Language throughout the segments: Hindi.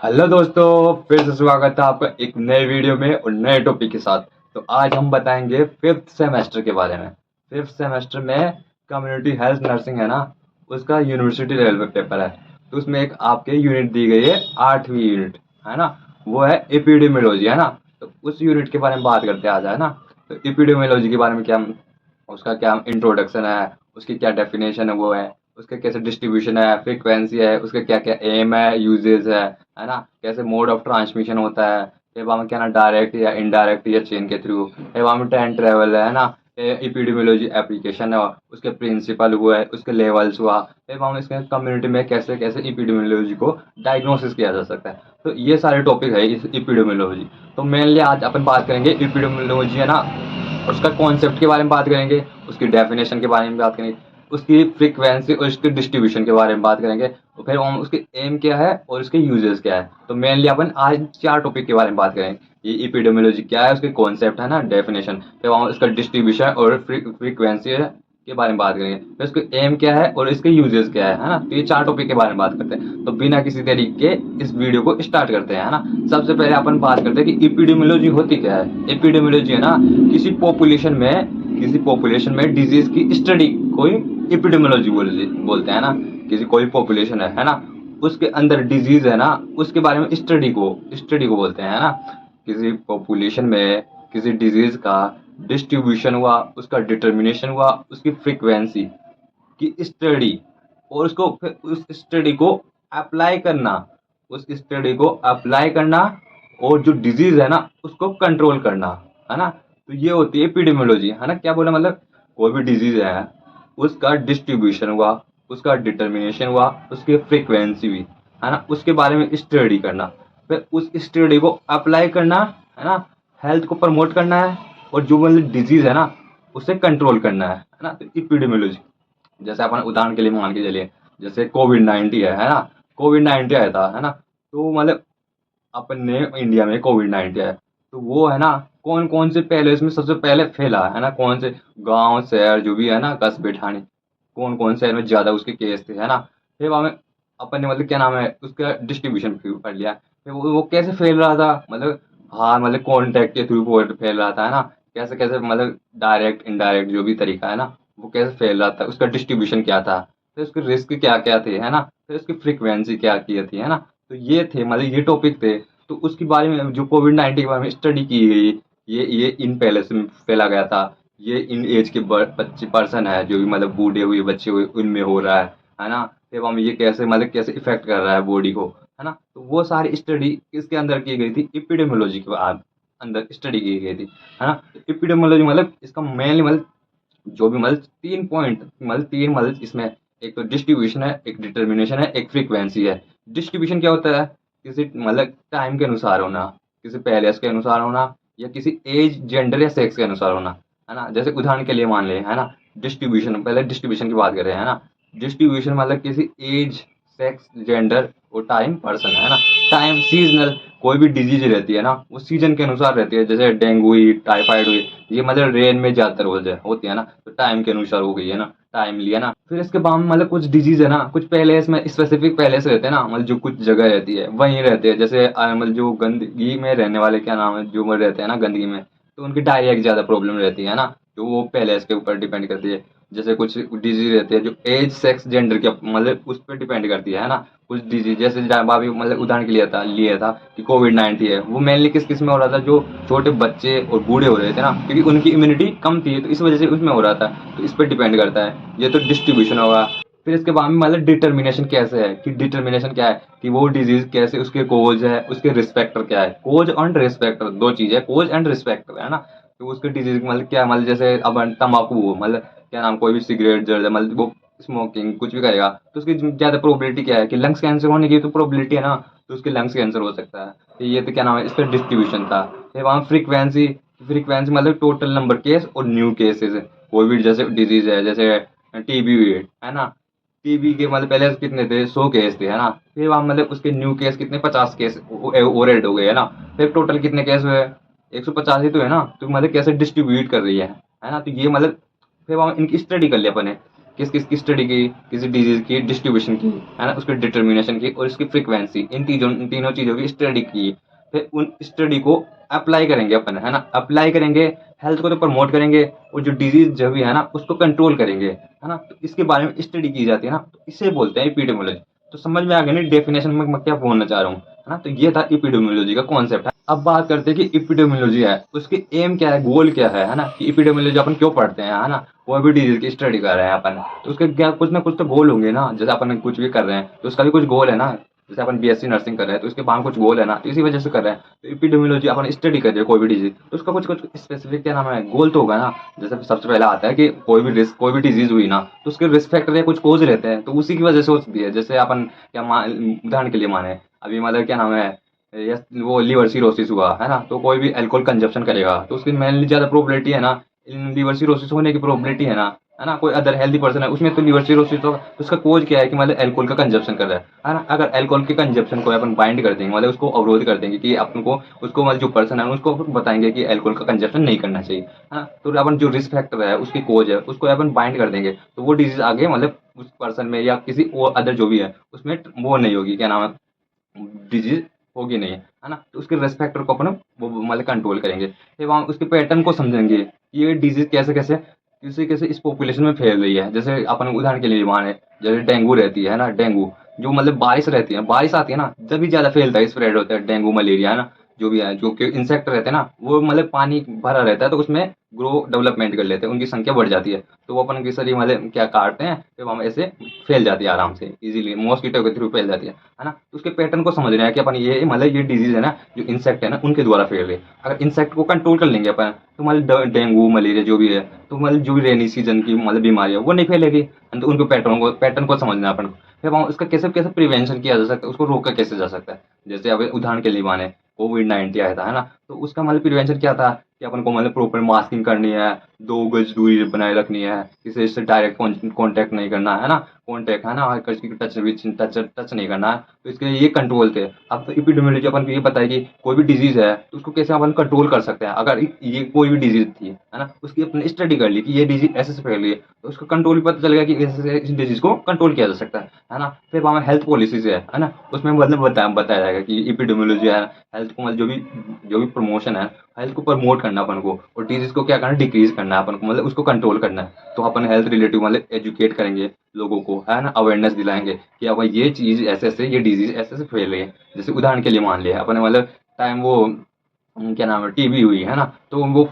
हेलो दोस्तों, फिर से स्वागत है आपका एक नए वीडियो में और नए टॉपिक के साथ। तो आज हम बताएंगे फिफ्थ सेमेस्टर के बारे में। फिफ्थ सेमेस्टर में कम्युनिटी हेल्थ नर्सिंग है ना, उसका यूनिवर्सिटी लेवल पे पेपर है। तो उसमें एक आपके यूनिट दी गई है, 8वीं यूनिट है ना, वो है एपिडेमियोलॉजी है ना। तो उस यूनिट के बारे में बात करते हैं आज है ना। तो एपिडेमियोलॉजी के बारे में क्या, उसका क्या इंट्रोडक्शन है, उसकी क्या डेफिनेशन है वो है, उसके कैसे डिस्ट्रीब्यूशन है, फ्रीक्वेंसी है, उसके क्या क्या एम है, यूजेस है ना, कैसे मोड ऑफ ट्रांसमिशन होता है, फिर वहाँ में क्या ना डायरेक्ट या इनडायरेक्ट या चेन के थ्रू, फिर वहाँ में टाइम ट्रेवल है ना, एपिडेमियोलॉजी एप्लीकेशन है, उसके प्रिंसिपल हुआ है, उसके लेवल्स हुआ, फिर वहाँ में इसके कम्युनिटी में कैसे कैसे एपिडेमियोलॉजी को डायग्नोसिस किया जा सकता है। तो ये सारे टॉपिक है इस एपिडेमियोलॉजी। तो मेनली आज अपन बात करेंगे एपिडेमियोलॉजी है ना, उसका कॉन्सेप्ट के बारे में बात करेंगे, उसकी डेफिनेशन के बारे में बात करेंगे, उसकी फ्रीक्वेंसी और उसकी डिस्ट्रीब्यूशन के बारे में बात करेंगे, और फिर हम उसके एम क्या है और उसके यूजेस क्या है। तो मेनली अपन आज 4 टॉपिक के बारे में बात करेंगे। ये एपिडेमियोलॉजी क्या है, उसके कॉन्सेप्ट है ना, डेफिनेशन, फिर हम उसका डिस्ट्रीब्यूशन और फ्रीक्वेंसी है के बारे में बात करेंगे, फिर उसके एम क्या है और इसके यूजेस क्या है ना। तो ये 4 टॉपिक के बारे में बात करते हैं। तो बिना किसी तरीके इस वीडियो को स्टार्ट करते हैं है ना। सबसे पहले अपन बात करते हैं कि एपिडेमियोलॉजी होती क्या है। एपिडेमियोलॉजी है ना, किसी पॉपुलेशन में डिजीज की स्टडी कोई एपिडेमियोलॉजी बोलते हैं ना। किसी कोई पॉपुलेशन है ना, उसके अंदर डिजीज है ना, उसके बारे में स्टडी को बोलते हैं है ना। किसी पॉपुलेशन में किसी डिजीज का डिस्ट्रीब्यूशन हुआ, उसका डिटर्मिनेशन हुआ, उसकी फ्रीक्वेंसी की स्टडी, और उसको फिर उस स्टडी को अप्लाई करना, उस स्टडी को अप्लाई करना, और जो डिजीज है ना उसको कंट्रोल करना है ना। तो ये होती है एपिडेमियोलॉजी है ना। क्या बोला, मतलब कोई भी डिजीज है, उसका डिस्ट्रीब्यूशन हुआ, उसका डिटर्मिनेशन हुआ, उसकी फ्रीक्वेंसी हुई है ना, उसके बारे में स्टडी करना, फिर उस स्टडी को अप्लाई करना है ना, हेल्थ को प्रमोट करना है, और जो मतलब डिजीज है ना उसे कंट्रोल करना है ना। तो एपिडेमियोलॉजी, जैसे अपन उदाहरण के लिए मान के चलिए, जैसे कोविड 19 है ना। कोविड 19 आया था है ना। तो मतलब अपन ने इंडिया में कोविड 19 आया, तो वो है ना, कौन कौन से पहले इसमें सबसे पहले फैला है ना, कौन से गांव शहर जो भी है ना, कस्बे ठाणे, कौन कौन शहर में ज्यादा उसके केस थे है ना। फिर वहाँ में अपन ने मतलब क्या नाम है उसका डिस्ट्रीब्यूशन पढ़ लिया। फिर वो कैसे फैल रहा था, मतलब हाँ मतलब कॉन्टैक्ट के थ्रू फैल रहा था है ना। कैसे कैसे मतलब डायरेक्ट इनडायरेक्ट जो भी तरीका है ना, वो कैसे फैल रहा था, उसका डिस्ट्रीब्यूशन क्या था, फिर उसके रिस्क क्या क्या थे है ना, फिर उसकी फ्रीक्वेंसी क्या की थी है ना। तो ये थे मतलब ये टॉपिक थे। तो उसके बारे में जो कोविड 19 के बारे में स्टडी की गई, ये इन पैलेस में फैला गया था, ये इन एज के बच्चे पर्सन है, जो भी मतलब बूढ़े हुए बच्चे हुए उनमें हो रहा है ना। फिर हम ये कैसे मतलब कैसे इफेक्ट कर रहा है बॉडी को है ना। तो वो सारी स्टडी इसके अंदर की गई थी, एपिडेमियोलॉजी के बाद अंदर स्टडी की गई थी है ना। एपिडेमियोलॉजी मतलब इसका मेनली मतलब जो भी मतलब 3 पॉइंट, मतलब 3 मतलब इसमें एक तो डिस्ट्रीब्यूशन है, एक डिटर्मिनेशन है, एक फ्रीक्वेंसी है। डिस्ट्रीब्यूशन क्या होता है, किसी मतलब टाइम के अनुसार होना, किसी पैलेस के अनुसार होना, या किसी एज जेंडर या सेक्स के अनुसार होना है ना। जैसे उदाहरण के लिए मान ले है ना, डिस्ट्रीब्यूशन, पहले डिस्ट्रीब्यूशन की बात कर रहे हैं है ना। डिस्ट्रीब्यूशन मतलब किसी एज, सेक्स, जेंडर और टाइम पर्सन है ना। टाइम सीजनल, कोई भी डिजीज रहती है ना वो सीजन के अनुसार रहती है, जैसे डेंगू हुई, टाइफाइड हुई, ये मतलब रेन में ज्यादातर होती है ना, तो टाइम के अनुसार हो गई है ना, टाइम लिया ना। फिर इसके बाद में मतलब कुछ डिजीज है ना, कुछ पहले इसमें स्पेसिफिक पहले से रहते हैं ना, मतलब जो कुछ जगह रहती है वहीं रहते हैं, जैसे मतलब जो गंदगी में रहने वाले क्या नाम है, जो मर रहते हैं ना गंदगी में, तो उनकी डायरिया की ज्यादा प्रॉब्लम रहती है ना, जो वो पहले इसके ऊपर डिपेंड करती है। जैसे कुछ डिजीज रहती है जो एज, सेक्स, जेंडर के मतलब उस पर डिपेंड करती है ना। कुछ डिजीज जैसे अभी मतलब उदाहरण के लिया था कि कोविड 19 है, वो मेनली किस किस में हो रहा था, जो छोटे बच्चे और बूढ़े हो रहे थे ना, क्योंकि उनकी इम्यूनिटी कम थी, तो इस वजह से उसमें हो रहा था। तो इस पर डिपेंड करता है, ये तो डिस्ट्रीब्यूशन होगा। फिर इसके बाद में मतलब डिटर्मिनेशन कैसे है, कि डिटर्मिनेशन क्या है कि वो डिजीज कैसे, उसके कोज है, उसके रिस्पेक्टर क्या है, कोज एंड रिस्पेक्टर दो चीज है, कोज एंड रिस्पेक्टर है ना। तो उसके डिजीज मतलब क्या, मतलब जैसे अब तंबाकू मतलब क्या नाम, कोई भी सिगरेट जर्द मतलब वो स्मोकिंग कुछ भी करेगा, तो उसकी ज्यादा प्रोबेबिलिटी क्या है कि लंग्स कैंसर होने की तो प्रोबेबिलिटी है ना, तो उसके लंग्स कैंसर हो सकता है। तो ये तो क्या नाम है, इसका डिस्ट्रीब्यूशन था। फिर वहाँ फ्रीक्वेंसी, फ्रीक्वेंसी मतलब टोटल नंबर केस और न्यू केसेस, कोई भी जैसे डिजीज है, जैसे टीबी है ना। टीबी के मतलब पहले कितने थे, 100 केस थे है ना। फिर वहाँ मतलब उसके न्यू केस कितने, 50 केस और ऐड हो गए है ना। फिर टोटल कितने केस हुए, 150 ही तो है ना। तो मतलब कैसे डिस्ट्रीब्यूट कर रही है ना। तो ये मतलब फिर वहाँ इनकी स्टडी कर लिया अपन ने किस किस की स्टडी की, किसी डिजीज की डिस्ट्रीब्यूशन की, है ना, उसकी डिटर्मिनेशन की और उसकी फ्रीक्वेंसी, इन तीनों चीज़ों की स्टडी की। फिर उन स्टडी को अप्लाई करेंगे अपन, है ना, अप्लाई करेंगे, हेल्थ को तो प्रमोट करेंगे और जो डिजीज जो भी है ना उसको कंट्रोल करेंगे, है ना। तो इसके बारे में स्टडी की जाती है ना, तो इसे बोलते हैं एपिडेमियोलॉजी। तो समझ में आ गया ना डेफिनेशन में मैं क्या बोलना चाह रहा हूँ, है ना। तो ये था एपिडेमियोलॉजी का कॉन्सेप्ट है। अब बात करते हैं कि एपिडेमियोलॉजी है उसकी एम क्या है, गोल क्या है ना, कि एपिडेमियोलॉजी अपन क्यों पढ़ते हैं, है ना। कोई भी डिजीज की स्टडी कर रहे हैं अपन, तो उसके क्या कुछ ना कुछ तो गोल होंगे ना। जैसे अपन कुछ भी कर रहे हैं तो उसका भी कुछ गोल है ना। जैसे अपन बीएससी नर्सिंग कर रहे हैं तो उसके बाद कुछ गोल है ना, तो इसी वजह से कर रहे हैं। तो एपिडेमियोलॉजी अपन स्टडी कर रहे हैं कोई भी डिजीज, तो उसका कुछ कुछ स्पेसिफिक क्या नाम है, गोल तो होगा ना। जैसे सबसे पहले आता है कि कोई भी डिजीज हुई ना, तो उसके रिस्क फैक्टर या कुछ कोज रहते हैं, तो उसी की वजह से होती है। जैसे अपन क्या उदाहरण के लिए माने, अभी मतलब क्या नाम है, यस वो लिवर सिरोसिस हुआ है ना, तो कोई भी अल्कोहल कंजप्शन करेगा तो उसकी मेनली ज़्यादा प्रोबेबिलिटी है ना, लिवर सिरोसिस होने की प्रोबेबिलिटी है ना। कोई अदर हेल्दी पर्सन है उसमें तो लिवर सिरोसिस होगा, तो उसका कोज क्या है कि मतलब अल्कोहल का कंजप्शन कर रहा है ना। अगर अल्कोहल के कंजप्शन को अपन बाइंड कर देंगे, मतलब उसको अवरोध कर देंगे कि अपन को उसको मतलब जो पर्सन है उसको बताएंगे कि अल्कोहल का कंजप्शन नहीं करना चाहिए, है ना। तो अपन जो रिस्क फैक्टर है उसकी कोज है उसको अपन बाइंड कर देंगे, तो वो डिजीज आगे मतलब उस पर्सन में या किसी और अदर जो भी है उसमें वो नहीं होगी, क्या नाम है, डिजीज होगी नहीं, है ना। तो उसके रिस्क फैक्टर को अपन वो मतलब कंट्रोल करेंगे। फिर वहाँ उसके पैटर्न को समझेंगे कि ये डिजीज कैसे कैसे कैसे कैसे इस पॉपुलेशन में फैल रही है। जैसे अपन उदाहरण के लिए माने, जैसे डेंगू रहती है ना, डेंगू जो मतलब बारिश रहती है, बारिश आती है ना जब भी ज्यादा फैलता है, स्प्रेड होता है डेंगू मलेरिया, है ना। जो भी है जो कि इंसेक्ट रहते हैं ना, वो मतलब पानी भरा रहता है तो उसमें ग्रो डेवलपमेंट कर लेते हैं, उनकी संख्या बढ़ जाती है, तो वो अपन के शरीर मतलब क्या काटते हैं, फिर हम ऐसे फैल जाती है आराम से इजीली, मॉस्किटो के थ्रू फैल जाती है ना। तो उसके पैटर्न को समझ रहे हैं कि अपन ये मतलब ये डिजीज है ना जो इंसेक्ट है ना उनके द्वारा फैल रही है। अगर इंसेक्ट को कंट्रोल कर लेंगे अपन तो मतलब डेंगू मलेरिया जो भी है, तो मतलब जो भी रेनी सीजन की मतलब बीमारी है वो नहीं फैलेगी। तो उनको पैटर्न को समझना है अपन को। फिर वहाँ उसका कैसे कैसे प्रिवेंशन किया जा सकता है, उसको रोका कैसे जा सकता है। जैसे अब उदाहरण के लिए माने कोविड-19 आया था, है ना, तो उसका मतलब प्रिवेंशन क्या था कि अपन को मतलब प्रॉपर मास्किंग करनी है, 2 गज दूरी बनाए रखनी है, किसी से डायरेक्ट कॉन्टैक्ट नहीं करना है ना, कॉन्टैक्ट है ना, किसी की टच नहीं करना है। तो इसके लिए ये कंट्रोल थे। अब तो एपिडेमियोलॉजी अपन को ये पता है कि कोई भी डिजीज है तो उसको कैसे अपन कंट्रोल कर सकते हैं। अगर ये कोई भी डिजीज थी, है ना, उसकी अपने स्टडी कर ली कि ये डिजीज ऐसे से फैल रही है, तो उसका कंट्रोल भी पता चल गया कि ऐसे इस डिजीज को कंट्रोल किया जा सकता है ना। फिर वहाँ हेल्थ पॉलिसीज है ना, उसमें मतलब बताया जाएगा कि एपिडेमियोलॉजी है, हेल्थ को मतलब जो भी प्रमोशन है, हेल्थ को प्रमोट करना अपन को, और डिजीज को क्या करना, डिक्रीज करना है अपन को, मतलब उसको कंट्रोल करना है। तो अपन हेल्थ रिलेटिव मतलब एजुकेट करेंगे लोगों को, है ना, अवेयरनेस दिलाएंगे कि अब ये चीज ऐसे ऐसे ये डिजीज ऐसे ऐसे फैल रही है। जैसे उदाहरण के लिए मान लिया अपने मतलब टाइम वो क्या नाम है टीबी हुई है ना, तो वो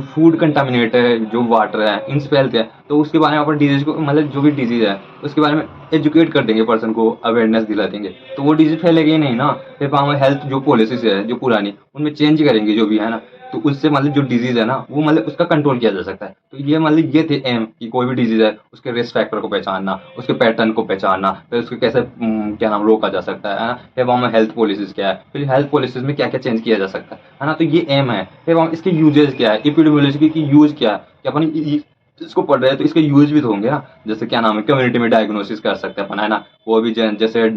फूड कंटामिनेट है जो वाटर है इनसे फैलते हैं, तो उसके बारे में अपन डिजीज को मतलब जो भी डिजीज है उसके बारे में एजुकेट कर देंगे, पर्सन को अवेयरनेस दिला देंगे, तो वो डिजीज फैलेगी ही नहीं ना। फिर वहाँ हेल्थ जो पॉलिसीज है जो पुरानी उनमें चेंज करेंगे जो भी है ना, तो उससे मतलब जो डिजीज है ना वो मतलब उसका कंट्रोल किया जा सकता है। तो ये मतलब ये थे एम कि कोई भी डिजीज है उसके रिस्क फैक्टर को पहचानना, उसके पैटर्न को पहचानना, फिर उसको कैसे क्या नाम रोका जा सकता है ना। फिर वहाँ में हेल्थ पॉलिसीज क्या है, फिर हेल्थ पॉलिसीज में क्या क्या चेंज किया जा सकता है ना। तो ये एम है। फिर वहाँ इसके यूजेस क्या है, एपिडेमियोलॉजी की यूज क्या है कि अपन इसको पढ़ रहे हैं तो इसके यूज भी तो होंगे ना। जैसे क्या नाम है कम्युनिटी में डायग्नोसिस कर सकते हैं अपन, है ना। वो भी जैसे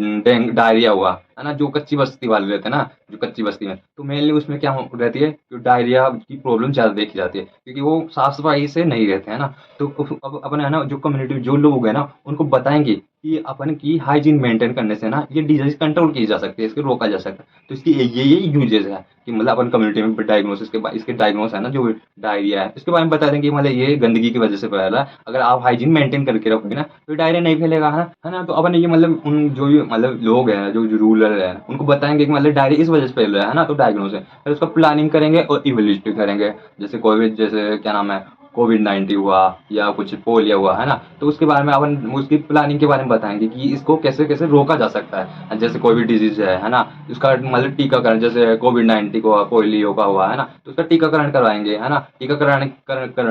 डायरिया हुआ है ना, जो कच्ची बस्ती वाले रहते हैं ना, जो कच्ची बस्ती में, तो मेनली उसमें क्या रहती है कि डायरिया की प्रॉब्लम ज़्यादा देखी जाती है क्योंकि वो साफ सफाई से नहीं रहते हैं ना। तो अब अपन है ना जो कम्युनिटी जो लोग हैं ना उनको बताएंगे कि अपन की हाइजीन मेंटेन करने से ना ये डिजीज कंट्रोल की जा सकती है, इसको रोका जा सकता है। तो इसकी ये यूजेस है कि मतलब अपन कम्युनिटी में डायग्नोसिस के इसके डायग्नोस है ना जो डायरिया है इसके बारे में बता दें कि मतलब ये गंदगी की वजह से फैला है, अगर आप हाइजीन मेंटेन करके रखोगे ना तो डायरिया नहीं फैलेगा, है ना। तो अपन ये मतलब उन जो भी मतलब लोग हैं जो रूरल है उनको बताएंगे कि मतलब डायरिया इस वजह से फैल रहा है ना, तो डायग्नोस है, फिर उसका प्लानिंग करेंगे और इवोल्यूट करेंगे। जैसे कोविड जैसे क्या नाम है कोविड-19 हुआ या कुछ पोलियो हुआ, है ना, तो उसके बारे में अपन उसकी प्लानिंग के बारे में बताएंगे कि इसको कैसे कैसे रोका जा सकता है। जैसे कोई भी डिजीज है ना, उसका मतलब टीकाकरण, जैसे कोविड-19 को पोलियो का हुआ है ना, तो उसका टीकाकरण करवाएंगे, है ना, टीकाकरण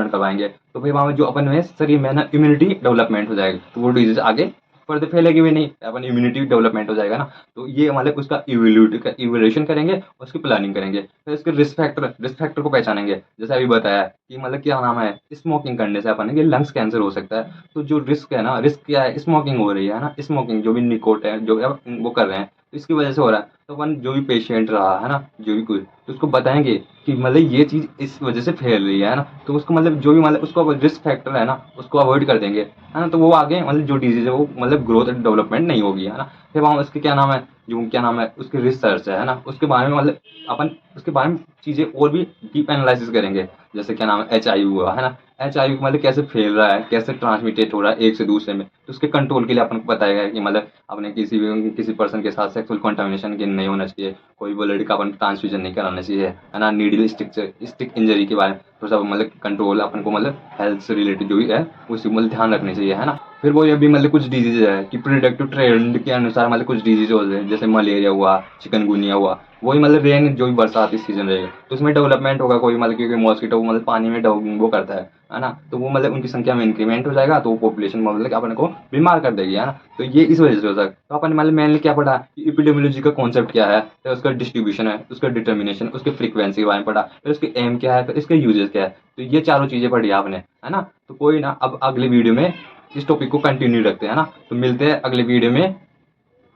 करवाएंगे, तो फिर वहाँ में जो अपन में शरीर में ना इम्यूनिटी डेवलपमेंट हो जाएगी, तो वो डिजीज आगे फर्दर फैलेगी भी नहीं, अपन इम्यूनिटी डेवलपमेंट हो जाएगा ना। तो ये मतलब उसका इवोल्यूशन करेंगे, उसकी प्लानिंग करेंगे, फिर उसके रिस्क फैक्टर को पहचानेंगे। जैसे अभी बताया कि मतलब क्या नाम है स्मोकिंग करने से अपन के लंग्स कैंसर हो सकता है। तो जो रिस्क है ना, रिस्क क्या है, स्मोकिंग हो रही है ना, स्मोकिंग जो भी निकोट है जो वो कर रहे हैं तो इसकी वजह से हो रहा है। तो अपन जो भी पेशेंट रहा है ना, जो भी कोई, तो उसको बताएंगे कि मतलब ये चीज़ इस वजह से फैल रही है ना, तो उसको मतलब जो भी मतलब उसको रिस्क फैक्टर है ना, उसको अवॉइड कर देंगे, है ना, तो वो आगे मतलब जो डिजीज है वो मतलब ग्रोथ एंड डेवलपमेंट नहीं होगी, है ना। फिर वहाँ उसके क्या नाम है, जो क्या नाम है उसकी रिसर्च है ना, उसके बारे में मतलब अपन उसके बारे में चीज़ें और भी डीप एनालिसिस करेंगे। जैसे क्या नाम है HIV हुआ, है ना, HIV मतलब कैसे फैल रहा है, कैसे ट्रांसमिटेड हो रहा है एक से दूसरे में, तो उसके कंट्रोल के लिए अपन को बताएगा कि मतलब अपने किसी पर्सन के साथ सेक्सुअल कंटामिनेशन नहीं होना चाहिए, कोई ब्लड का अपन ट्रांसफ्यूजन नहीं कराना चाहिए, है ना, नीडल स्टिक इंजरी के बारे में तो सब मतलब कंट्रोल अपन को मतलब हेल्थ से रिलेटेड जो भी है उसी मतलब ध्यान रखनी चाहिए, है ना। फिर वो ये भी मतलब कुछ डिजीज है कि प्रोडक्टिव ट्रेंड के अनुसार मतलब कुछ डिजीज होते हैं, जैसे मलेरिया हुआ, चिकनगुनिया हुआ, वही मतलब रेन जो भी बरसात इस सीजन रहेगा तो उसमें डेवलपमेंट होगा कोई मतलब, क्योंकि मॉस्किटो मतलब पानी में वो करता है ना, तो वो मतलब उनकी संख्या में इंक्रीमेंट हो जाएगा, तो वो पॉपुलेशन मतलब अपन को बीमार कर देगी, है ना। तो ये इस वजह से हो सकता है। तो अपन मतलब मेनली क्या पढ़ा कि एपिडेमियोलॉजी का कॉन्सेप्ट क्या है, फिर उसका डिस्ट्रीब्यूशन है, उसका डिटर्मिनेशन, उसके फ्रीक्वेंसी के बारे में पढ़ा, फिर उसके एम क्या है, फिर इसके यूजेस क्या है, तो ये चारों चीजें पढ़ी आपने, है ना। तो कोई ना, अब अगले वीडियो में इस टॉपिक को कंटिन्यू रखते हैं ना, तो मिलते हैं अगले वीडियो में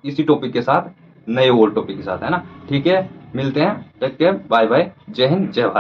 इसी टॉपिक के साथ, नए और टॉपिक के साथ, है ना। ठीक है, मिलते हैं, टेक केयर, बाय बाय, जय हिंद, जय भारत।